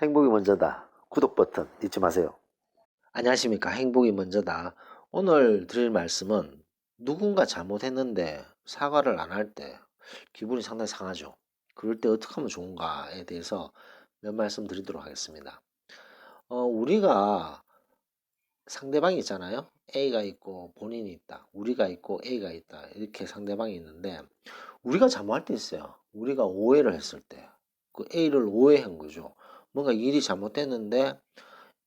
행복이 먼저다. 구독 버튼 잊지 마세요. 안녕하십니까. 행복이 먼저다. 오늘 드릴 말씀은 누군가 잘못했는데 사과를 안 할 때 기분이 상당히 상하죠. 그럴 때 어떻게 하면 좋은가에 대해서 몇 말씀 드리도록 하겠습니다. 우리가 상대방이 있잖아요. A가 있고 본인이 있다. 우리가 있고 A가 있다. 이렇게 상대방이 있는데 우리가 잘못할 때 있어요. 우리가 오해를 했을 때. 그 A를 오해한 거죠. 뭔가 일이 잘못됐는데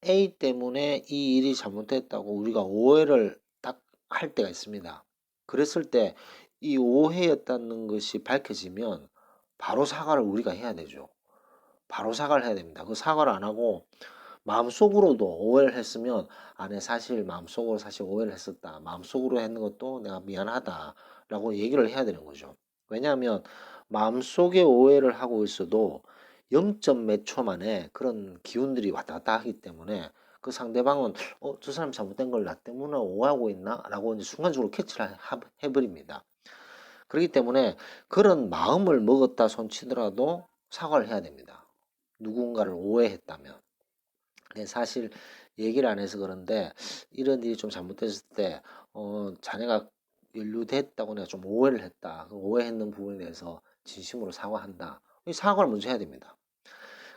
A 때문에 이 일이 잘못됐다고 우리가 오해를 딱 할 때가 있습니다. 그랬을 때 이 오해였다는 것이 밝혀지면 바로 사과를 우리가 해야 되죠. 바로 사과를 해야 됩니다. 그 사과를 안 하고 마음속으로도 오해를 했으면 내 사실 마음속으로 사실 오해를 했었다. 마음속으로 했는 것도 내가 미안하다라고 얘기를 해야 되는 거죠. 왜냐하면 마음속에 오해를 하고 있어도 0점 몇 초 만에 그런 기운들이 왔다 갔다 하기 때문에 그 상대방은 저 사람 잘못된 걸 나 때문에 오해하고 있나? 라고 이제 순간적으로 캐치를 해버립니다. 그렇기 때문에 그런 마음을 먹었다 손치더라도 사과를 해야 됩니다. 누군가를 오해했다면. 사실 얘기를 안 해서 그런데 이런 일이 좀 잘못됐을 때 자네가 연루됐다고 내가 좀 오해를 했다. 그 오해했는 부분에 대해서 진심으로 사과한다. 이 사과를 먼저 해야 됩니다.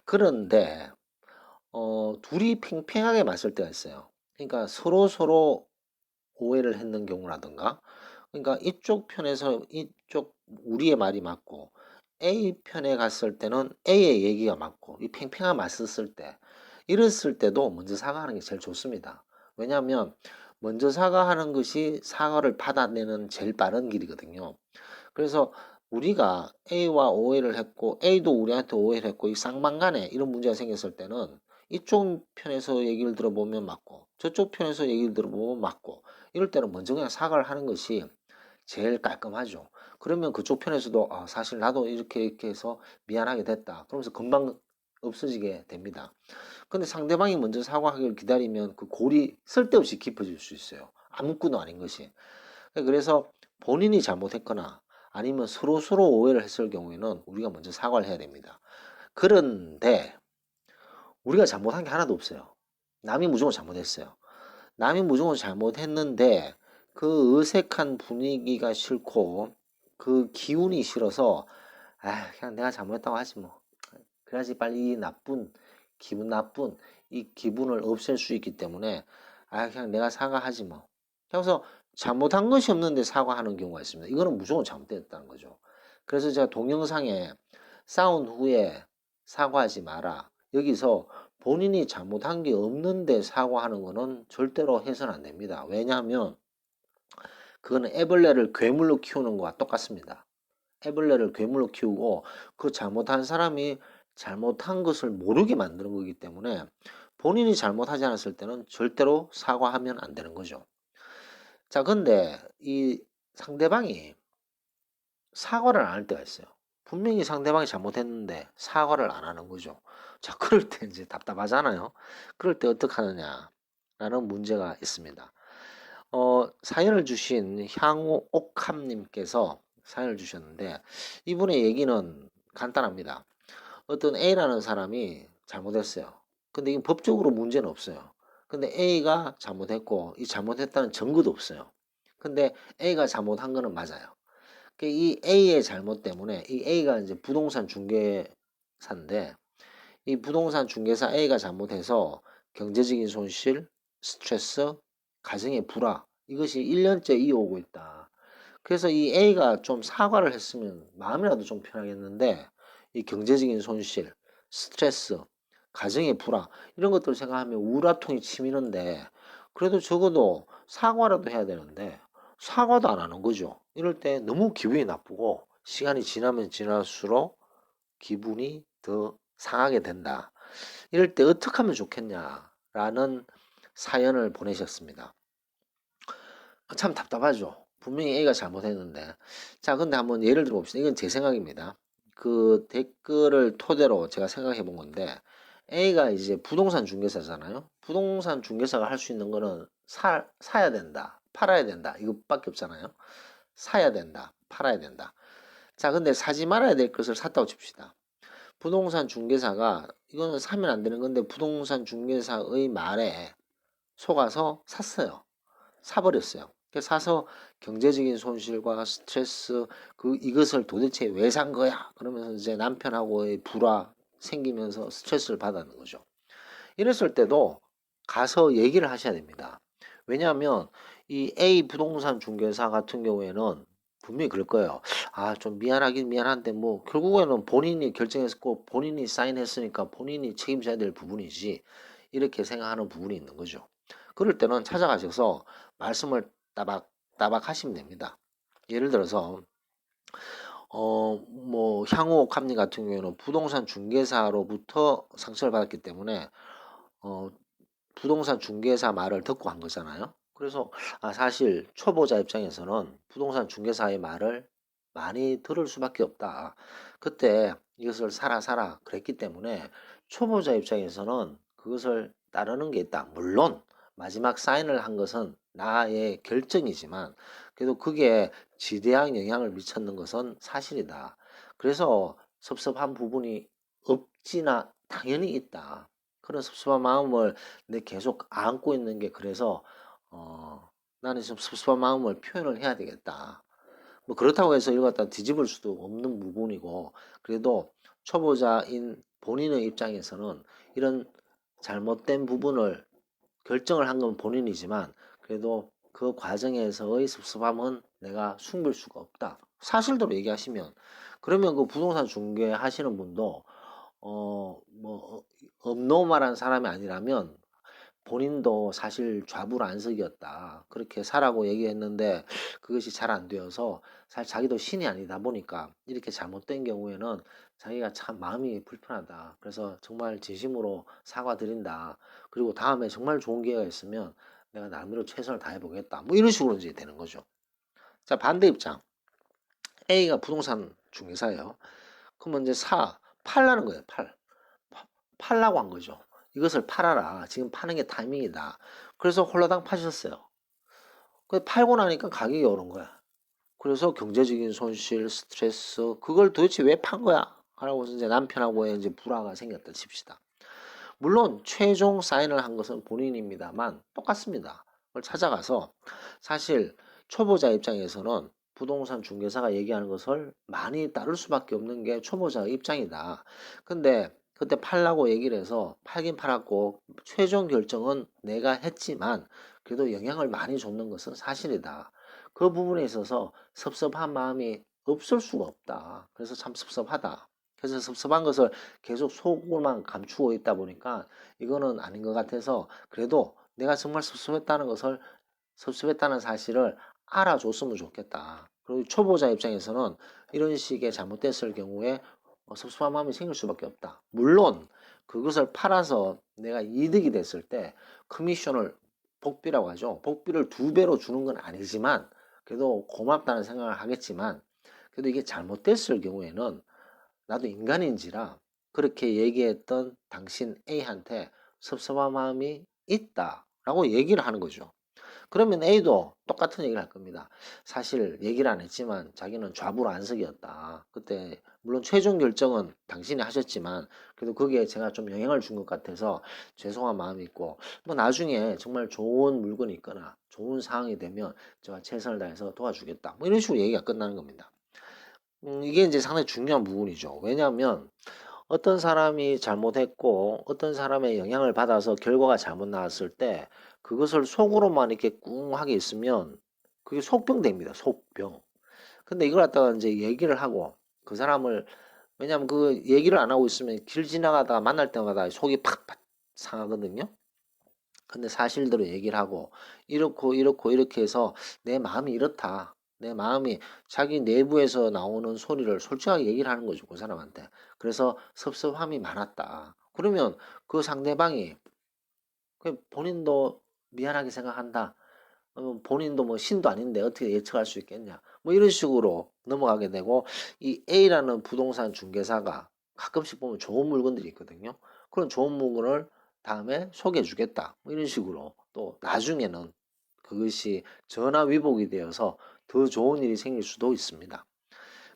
그런데 둘이 팽팽하게 맞을 때가 있어요. 그러니까 서로 오해를 했는 경우라든가 그러니까 이쪽 편에서 이쪽 우리의 말이 맞고 A 편에 갔을 때는 A의 얘기가 맞고 이 팽팽하게 맞섰을 때 이랬을 때도 먼저 사과하는 게 제일 좋습니다. 왜냐하면 먼저 사과하는 것이 사과를 받아내는 제일 빠른 길이거든요. 그래서 우리가 A와 오해를 했고 A도 우리한테 오해를 했고 이 쌍방간에 이런 문제가 생겼을 때는 이쪽 편에서 얘기를 들어보면 맞고 저쪽 편에서 얘기를 들어보면 맞고 이럴 때는 먼저 그냥 사과를 하는 것이 제일 깔끔하죠. 그러면 그쪽 편에서도 사실 나도 이렇게 해서 미안하게 됐다. 그러면서 금방 없어지게 됩니다. 근데 상대방이 먼저 사과하기를 기다리면 그 골이 쓸데없이 깊어질 수 있어요. 아무것도 아닌 것이. 그래서 본인이 잘못했거나 아니면 서로 오해를 했을 경우에는 우리가 먼저 사과를 해야 됩니다. 그런데 우리가 잘못한 게 하나도 없어요. 남이 무조건 잘못했어요. 남이 무조건 잘못했는데 그 어색한 분위기가 싫고 그 기운이 싫어서 그냥 내가 잘못했다고 하지 뭐. 그래야지 빨리 이 기분 나쁜 이 기분을 없앨 수 있기 때문에 그냥 내가 사과하지 뭐. 그래서 잘못한 것이 없는데 사과하는 경우가 있습니다. 이거는 무조건 잘못됐다는 거죠. 그래서 제가 동영상에 싸운 후에 사과하지 마라. 여기서 본인이 잘못한 게 없는데 사과하는 거는 절대로 해서는 안 됩니다. 왜냐하면 그거는 애벌레를 괴물로 키우는 거와 똑같습니다. 애벌레를 괴물로 키우고 그 잘못한 사람이 잘못한 것을 모르게 만드는 거기 때문에 본인이 잘못하지 않았을 때는 절대로 사과하면 안 되는 거죠. 자, 근데 이 상대방이 사과를 안 할 때가 있어요. 분명히 상대방이 잘못했는데 사과를 안 하는 거죠. 자, 그럴 때 이제 답답하잖아요. 그럴 때 어떻게 하느냐라는 문제가 있습니다. 사연을 주신 향우옥함님께서 사연을 주셨는데 이분의 얘기는 간단합니다. 어떤 A라는 사람이 잘못했어요. 근데 이건 법적으로 문제는 없어요. 근데 A가 잘못했고 이 잘못했다는 증거도 없어요. 근데 A가 잘못한 거는 맞아요. 이 A의 잘못 때문에 이 A가 이제 부동산 중개사인데 이 부동산 중개사 A가 잘못해서 경제적인 손실, 스트레스, 가정의 불화 이것이 1년째 이어오고 있다. 그래서 이 A가 좀 사과를 했으면 마음이라도 좀 편하겠는데 이 경제적인 손실, 스트레스, 가정의 불화 이런 것들을 생각하면 우라통이 치미는데 그래도 적어도 사과라도 해야 되는데 사과도 안 하는 거죠. 이럴 때 너무 기분이 나쁘고 시간이 지나면 지날수록 기분이 더 상하게 된다. 이럴 때 어떻게 하면 좋겠냐라는 사연을 보내셨습니다. 참 답답하죠. 분명히 A가 잘못했는데. 자, 근데 한번 예를 들어 봅시다. 이건 제 생각입니다. 그 댓글을 토대로 제가 생각해 본 건데, A가 이제 부동산 중개사잖아요. 부동산 중개사가 할 수 있는 거는 사야 된다, 팔아야 된다. 이것밖에 없잖아요. 사야 된다, 팔아야 된다. 자, 근데 사지 말아야 될 것을 샀다고 칩시다. 부동산 중개사가 이거는 사면 안 되는 건데 부동산 중개사의 말에 속아서 샀어요. 사버렸어요. 사서 경제적인 손실과 스트레스, 이것을 도대체 왜 산 거야? 그러면서 이제 남편하고의 불화 생기면서 스트레스를 받았는 거죠. 이랬을 때도 가서 얘기를 하셔야 됩니다. 왜냐하면 이 A 부동산 중개사 같은 경우에는 분명히 그럴 거예요. 아, 좀 미안하긴 미안한데 뭐 결국에는 본인이 결정했고 본인이 사인했으니까 본인이 책임져야 될 부분이지 이렇게 생각하는 부분이 있는 거죠. 그럴 때는 찾아가셔서 말씀을 따박 하시면 됩니다. 예를 들어서 뭐 향후 감리 같은 경우에는 부동산 중개사로부터 상처를 받았기 때문에 어 부동산 중개사 말을 듣고 한 거잖아요. 그래서 사실 초보자 입장에서는 부동산 중개사의 말을 많이 들을 수밖에 없다. 그때 이것을 사라 그랬기 때문에 초보자 입장에서는 그것을 따르는 게 있다. 물론 마지막 사인을 한 것은 나의 결정이지만 그래도 그게 지대한 영향을 미쳤는 것은 사실이다. 그래서 섭섭한 부분이 없지나 당연히 있다. 그런 섭섭한 마음을 내 계속 안고 있는 게 그래서 나는 좀 섭섭한 마음을 표현을 해야 되겠다. 뭐 그렇다고 해서 이걸 갖다 뒤집을 수도 없는 부분이고 그래도 초보자인 본인의 입장에서는 이런 잘못된 부분을 결정을 한 건 본인이지만 그래도 그 과정에서의 섭섭함은 내가 숨길 수가 없다. 사실대로 얘기하시면 그러면 그 부동산 중개하시는 분도 뭐 업노말한 사람이 아니라면 본인도 사실 좌불안석이었다. 그렇게 사라고 얘기했는데 그것이 잘 안 되어서 사실 자기도 신이 아니다 보니까 이렇게 잘못된 경우에는 자기가 참 마음이 불편하다. 그래서 정말 진심으로 사과드린다. 그리고 다음에 정말 좋은 기회가 있으면 내가 나름대로 최선을 다해보겠다. 뭐 이런 식으로 이제 되는 거죠. 자, 반대 입장. A가 부동산 중개사예요. 그러면 이제 팔라는 거예요. 팔라고 한 거죠. 이것을 팔아라. 지금 파는 게 타이밍이다. 그래서 홀라당 파셨어요. 팔고 나니까 가격이 오른 거야. 그래서 경제적인 손실, 스트레스, 그걸 도대체 왜 판 거야? 하라고 이제 남편하고의 이제 불화가 생겼다 칩시다. 물론 최종 사인을 한 것은 본인입니다만 똑같습니다. 그걸 찾아가서 사실 초보자 입장에서는 부동산 중개사가 얘기하는 것을 많이 따를 수밖에 없는 게 초보자의 입장이다. 근데 그때 팔라고 얘기를 해서 팔긴 팔았고 최종 결정은 내가 했지만 그래도 영향을 많이 줬는 것은 사실이다. 그 부분에 있어서 섭섭한 마음이 없을 수가 없다. 그래서 참 섭섭하다. 그래서 섭섭한 것을 계속 속으로만 감추고 있다 보니까 이거는 아닌 것 같아서 그래도 내가 정말 섭섭했다는 사실을 알아줬으면 좋겠다. 그리고 초보자 입장에서는 이런 식의 잘못됐을 경우에 섭섭한 마음이 생길 수밖에 없다. 물론 그것을 팔아서 내가 이득이 됐을 때 커미션을 복비라고 하죠. 복비를 2배로 주는 건 아니지만 그래도 고맙다는 생각을 하겠지만 그래도 이게 잘못됐을 경우에는 나도 인간인지라 그렇게 얘기했던 당신 A한테 섭섭한 마음이 있다라고 얘기를 하는 거죠. 그러면 A도 똑같은 얘기를 할 겁니다. 사실 얘기를 안 했지만 자기는 좌불안석이었다. 그때 물론 최종 결정은 당신이 하셨지만 그래도 거기에 제가 좀 영향을 준 것 같아서 죄송한 마음이 있고 뭐 나중에 정말 좋은 물건이 있거나 좋은 상황이 되면 제가 최선을 다해서 도와주겠다. 뭐 이런 식으로 얘기가 끝나는 겁니다. 이게 이제 상당히 중요한 부분이죠. 왜냐하면 어떤 사람이 잘못했고 어떤 사람의 영향을 받아서 결과가 잘못 나왔을 때 그것을 속으로만 이렇게 꿍하게 있으면 그게 속병됩니다. 속병. 근데 이걸 갖다가 이제 얘기를 하고 그 사람을 왜냐하면 그 얘기를 안 하고 있으면 길 지나가다가 만날 때마다 속이 팍팍 상하거든요. 근데 사실대로 얘기를 하고 이렇고 이렇게 해서 내 마음이 이렇다. 내 마음이 자기 내부에서 나오는 소리를 솔직하게 얘기를 하는 거죠. 그 사람한테. 그래서 섭섭함이 많았다. 그러면 그 상대방이 본인도 미안하게 생각한다. 본인도 뭐 신도 아닌데 어떻게 예측할 수 있겠냐. 뭐 이런 식으로 넘어가게 되고 이 A라는 부동산 중개사가 가끔씩 보면 좋은 물건들이 있거든요. 그런 좋은 물건을 다음에 소개해 주겠다. 뭐 이런 식으로 또 나중에는 그것이 전화위복이 되어서 더 좋은 일이 생길 수도 있습니다.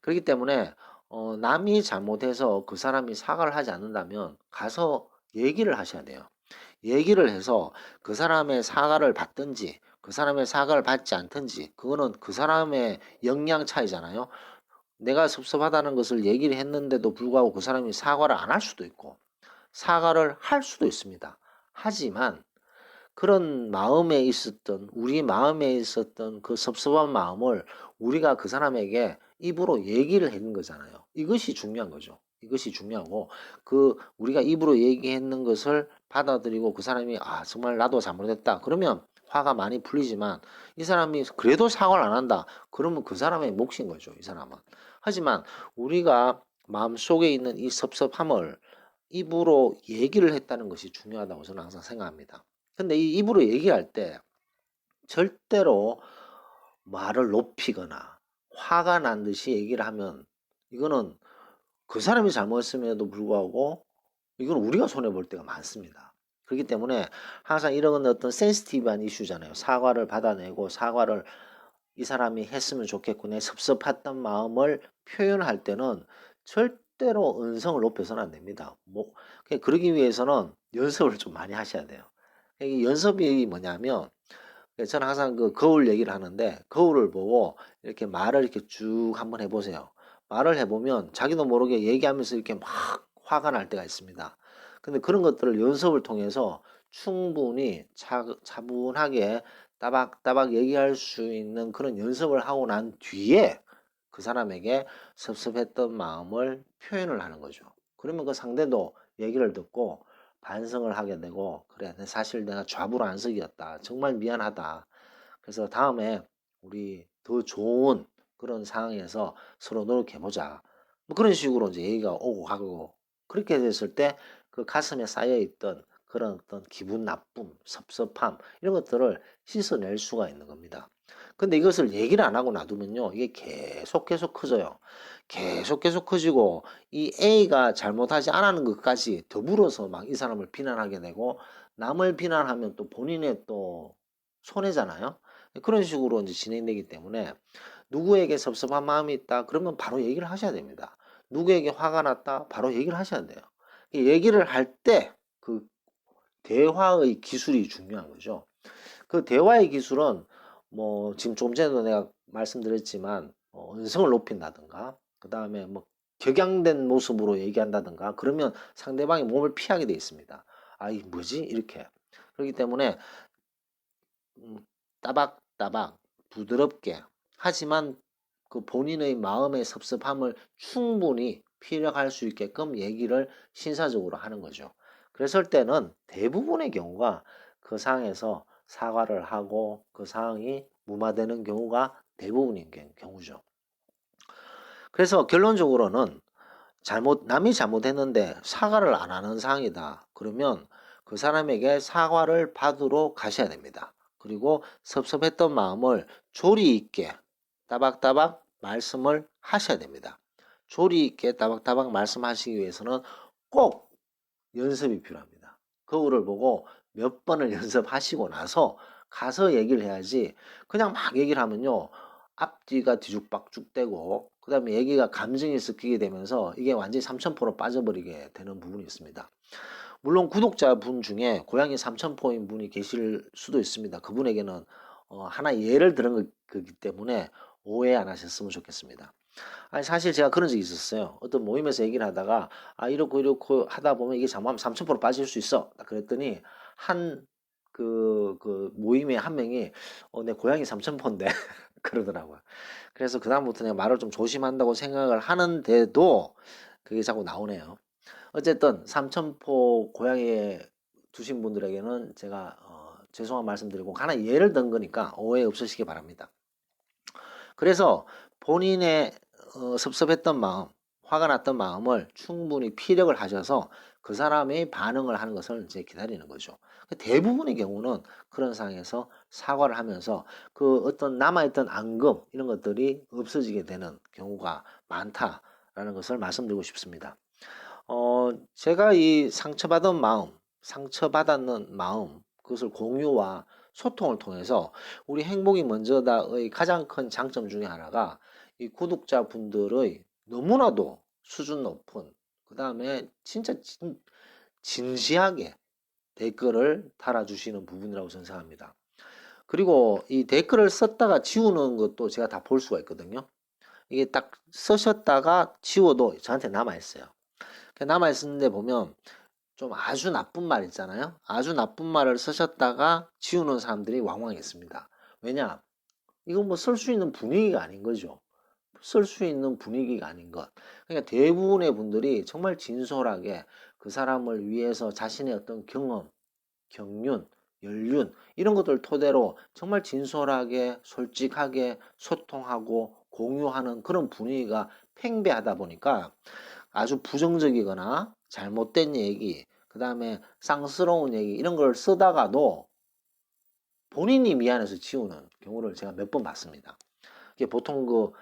그렇기 때문에 남이 잘못해서 그 사람이 사과를 하지 않는다면 가서 얘기를 하셔야 돼요. 얘기를 해서 그 사람의 사과를 받든지 그 사람의 사과를 받지 않든지 그거는 그 사람의 역량 차이잖아요. 내가 섭섭하다는 것을 얘기를 했는데도 불구하고 그 사람이 사과를 안 할 수도 있고 사과를 할 수도 있습니다. 하지만 그런 마음에 있었던 우리 마음에 있었던 그 섭섭한 마음을 우리가 그 사람에게 입으로 얘기를 했는 거잖아요. 이것이 중요한 거죠. 이것이 중요하고 그 우리가 입으로 얘기했는 것을 받아들이고 그 사람이 아 정말 나도 잘못했다. 그러면 화가 많이 풀리지만 이 사람이 그래도 사과를 안 한다. 그러면 그 사람의 몫인 거죠. 이 사람은. 하지만 우리가 마음속에 있는 이 섭섭함을 입으로 얘기를 했다는 것이 중요하다고 저는 항상 생각합니다. 근데 이 입으로 얘기할 때 절대로 말을 높이거나 화가 난 듯이 얘기를 하면 이거는 그 사람이 잘못했음에도 불구하고 이건 우리가 손해볼 때가 많습니다. 그렇기 때문에 항상 이런 어떤 센시티브한 이슈잖아요. 사과를 받아내고 사과를 이 사람이 했으면 좋겠고 내 섭섭했던 마음을 표현할 때는 절대로 음성을 높여서는 안 됩니다. 뭐 그러기 위해서는 연습을 좀 많이 하셔야 돼요. 이 연습이 뭐냐면 저는 항상 그 거울 얘기를 하는데 거울을 보고 이렇게 말을 이렇게 쭉 한번 해보세요. 말을 해보면 자기도 모르게 얘기하면서 이렇게 막 화가 날 때가 있습니다. 근데 그런 것들을 연습을 통해서 충분히 차분하게 따박따박 얘기할 수 있는 그런 연습을 하고 난 뒤에 그 사람에게 섭섭했던 마음을 표현을 하는 거죠. 그러면 그 상대도 얘기를 듣고 반성을 하게 되고 그래 사실 내가 좌불안석이었다. 정말 미안하다. 그래서 다음에 우리 더 좋은 그런 상황에서 서로 노력해보자. 뭐 그런 식으로 이제 얘기가 오고 가고 그렇게 됐을 때 그 가슴에 쌓여있던 그런 어떤 기분 나쁨, 섭섭함 이런 것들을 씻어낼 수가 있는 겁니다. 근데 이것을 얘기를 안 하고 놔두면요. 이게 계속 커져요. 계속 커지고 이 A가 잘못하지 않았는 것까지 더불어서 막 이 사람을 비난하게 되고 남을 비난하면 또 본인의 또 손해잖아요. 그런 식으로 이제 진행되기 때문에 누구에게 섭섭한 마음이 있다 그러면 바로 얘기를 하셔야 됩니다. 누구에게 화가 났다 바로 얘기를 하셔야 돼요. 얘기를 할 때 그 대화의 기술이 중요한 거죠. 그 대화의 기술은 뭐 지금 좀 전에도 내가 말씀드렸지만 음성을 높인다든가 그 다음에 뭐 격양된 모습으로 얘기한다든가 그러면 상대방이 몸을 피하게 돼 있습니다. 아, 이 뭐지? 이렇게. 그렇기 때문에 따박따박 부드럽게 하지만 그 본인의 마음의 섭섭함을 충분히 피력할 수 있게끔 얘기를 신사적으로 하는 거죠. 그랬을 때는 대부분의 경우가 그 상황에서 사과를 하고 그 상황이 무마되는 경우가 대부분인 경우죠. 그래서 결론적으로는 남이 잘못했는데 사과를 안 하는 상황이다. 그러면 그 사람에게 사과를 받으러 가셔야 됩니다. 그리고 섭섭했던 마음을 조리 있게 따박따박 말씀을 하셔야 됩니다. 조리 있게 따박따박 말씀하시기 위해서는 꼭 연습이 필요합니다. 거울을 보고 몇 번을 연습하시고 나서 가서 얘기를 해야지 그냥 막 얘기를 하면요. 앞뒤가 뒤죽박죽되고 그 다음에 얘기가 감정이 섞이게 되면서 이게 완전히 삼천포로 빠져버리게 되는 부분이 있습니다. 물론 구독자분 중에 고양이 삼천포인 분이 계실 수도 있습니다. 그분에게는 하나 예를 들은 거기 때문에 오해 안 하셨으면 좋겠습니다. 아니 사실 제가 그런 적이 있었어요. 어떤 모임에서 얘기를 하다가 아 이렇고 하다 보면 이게 잘못하면 3,000% 빠질 수 있어. 그랬더니 한 그 모임에 한 명이 내 고향이 3,000%인데 그러더라고요. 그래서 그다음부터 내가 말을 좀 조심한다고 생각을 하는데도 그게 자꾸 나오네요. 어쨌든 3,000% 고향에 두신 분들에게는 제가 죄송한 말씀드리고 하나 예를 든 거니까 오해 없으시기 바랍니다. 그래서 본인의 섭섭했던 마음, 화가 났던 마음을 충분히 피력을 하셔서 그 사람의 반응을 하는 것을 이제 기다리는 거죠. 대부분의 경우는 그런 상황에서 사과를 하면서 그 어떤 남아있던 앙금 이런 것들이 없어지게 되는 경우가 많다라는 것을 말씀드리고 싶습니다. 제가 이 상처받은 마음, 상처받았는 마음, 그것을 공유와 소통을 통해서 우리 행복이 먼저다의 가장 큰 장점 중에 하나가 이 구독자분들의 너무나도 수준 높은, 그 다음에 진짜 진지하게 댓글을 달아주시는 부분이라고 저는 생각합니다. 그리고 이 댓글을 썼다가 지우는 것도 제가 다 볼 수가 있거든요. 이게 딱 쓰셨다가 지워도 저한테 남아있어요. 남아있는데 보면 좀 아주 나쁜 말 있잖아요. 아주 나쁜 말을 쓰셨다가 지우는 사람들이 왕왕 있습니다. 왜냐? 이건 뭐 쓸 수 있는 분위기가 아닌 거죠. 쓸 수 있는 분위기가 아닌 것. 그러니까 대부분의 분들이 정말 진솔하게 그 사람을 위해서 자신의 어떤 경험, 경륜, 연륜 이런 것들 토대로 정말 진솔하게 솔직하게 소통하고 공유하는 그런 분위기가 팽배하다 보니까 아주 부정적이거나 잘못된 얘기, 그 다음에 쌍스러운 얘기 이런 걸 쓰다가도 본인이 미안해서 지우는 경우를 제가 몇 번 봤습니다. 이게 보통 그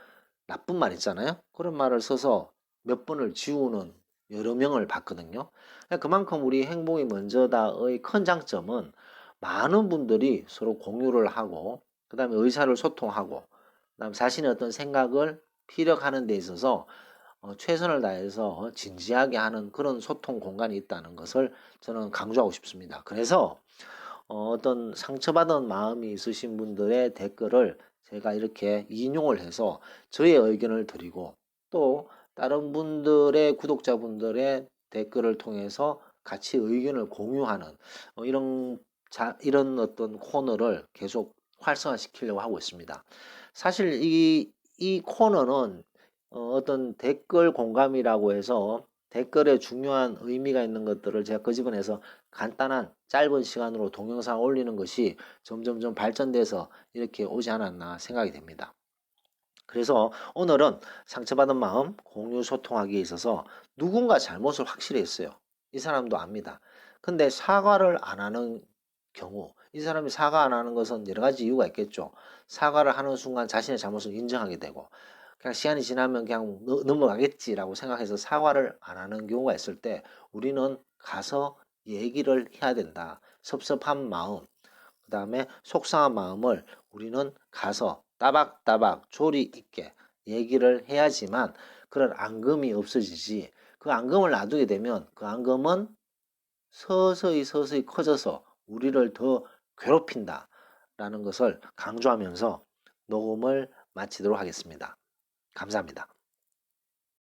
나쁜 말 있잖아요. 그런 말을 써서 몇 번을 지우는 여러 명을 봤거든요. 그만큼 우리 행복이 먼저다의 큰 장점은 많은 분들이 서로 공유를 하고 그 다음에 의사를 소통하고 그 다음에 자신의 어떤 생각을 피력하는 데 있어서 최선을 다해서 진지하게 하는 그런 소통 공간이 있다는 것을 저는 강조하고 싶습니다. 그래서 어떤 상처받은 마음이 있으신 분들의 댓글을 제가 이렇게 인용을 해서 저의 의견을 드리고 또 다른 분들의 구독자분들의 댓글을 통해서 같이 의견을 공유하는 이런 어떤 코너를 계속 활성화시키려고 하고 있습니다. 사실 이 코너는 어떤 댓글 공감이라고 해서 댓글에 중요한 의미가 있는 것들을 제가 끄집어내서 간단한 짧은 시간으로 동영상 올리는 것이 점점점 발전돼서 이렇게 오지 않았나 생각이 됩니다. 그래서 오늘은 상처받은 마음 공유 소통하기에 있어서 누군가 잘못을 확실히 했어요. 이 사람도 압니다. 근데 사과를 안 하는 경우 이 사람이 사과 안 하는 것은 여러 가지 이유가 있겠죠. 사과를 하는 순간 자신의 잘못을 인정하게 되고 그냥 시간이 지나면 그냥 넘어가겠지라고 생각해서 사과를 안 하는 경우가 있을 때 우리는 가서 얘기를 해야 된다. 섭섭한 마음, 그 다음에 속상한 마음을 우리는 가서 따박따박 조리 있게 얘기를 해야지만 그런 앙금이 없어지지. 그 앙금을 놔두게 되면 그 앙금은 서서히 커져서 우리를 더 괴롭힌다. 라는 것을 강조하면서 녹음을 마치도록 하겠습니다. 감사합니다.